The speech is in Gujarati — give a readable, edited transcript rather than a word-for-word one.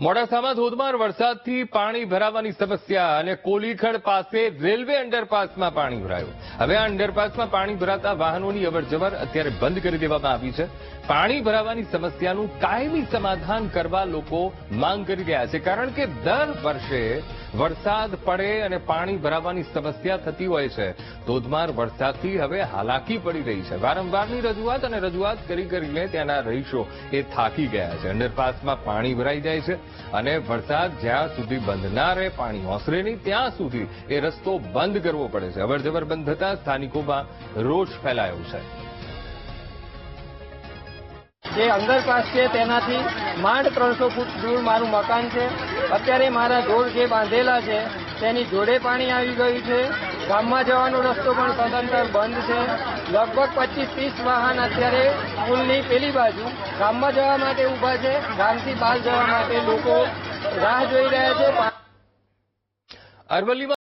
મોડાસામાં ધોધમાર વરસાદથી પાણી ભરાવાની સમસ્યા અને કોલીખડ પાસે રેલવે અંડરપાસમાં પાણી ભરાયું. હવે આ અંડરપાસમાં પાણી ભરાતા વાહનોની અવરજવર અત્યારે બંધ કરી દેવામાં આવી છે. પાણી ભરાવાની સમસ્યાનું કાયમી સમાધાન કરવા લોકો માંગ કરી રહ્યા છે, કારણ કે દર વર્ષે વરસાદ પડે અને પાણી ભરાવાની સમસ્યા થતી હોય છે. ધોધમાર વરસાદથી હવે હાલાકી પડી રહી છે. વારંવારની રજૂઆત કરીને ત્યાંના રહીશો એ થાકી ગયા છે. અંડરપાસમાં પાણી ભરાઈ જાય છે અને વરસાદ જ્યાં સુધી બંધ ના રહે, પાણી ઓસરે નહીં ત્યાં સુધી એ રસ્તો બંધ કરવો પડે છે. અવરજવર બંધ થતા સ્થાનિકોમાં રોષ ફેલાયો છે. જે અંડરપાસ છે તેનાથી માંડ 300 ફૂટ દૂર મારું મકાન છે. અત્યારે મારા ઢોર જે બાંધેલા છે તેની જોડે પાણી આવી ગયું છે. ગામમાં જવાનો રસ્તો પણ સદંતર બંધ છે. લગભગ 25-30 વાહન અત્યારે પુલની પેલી બાજુ ગામમાં જવા માટે ઊભા છે. ગામથી બહાર જવા માટે લોકો રાહ જોઈ રહ્યા છે. અરવલ્લીમાં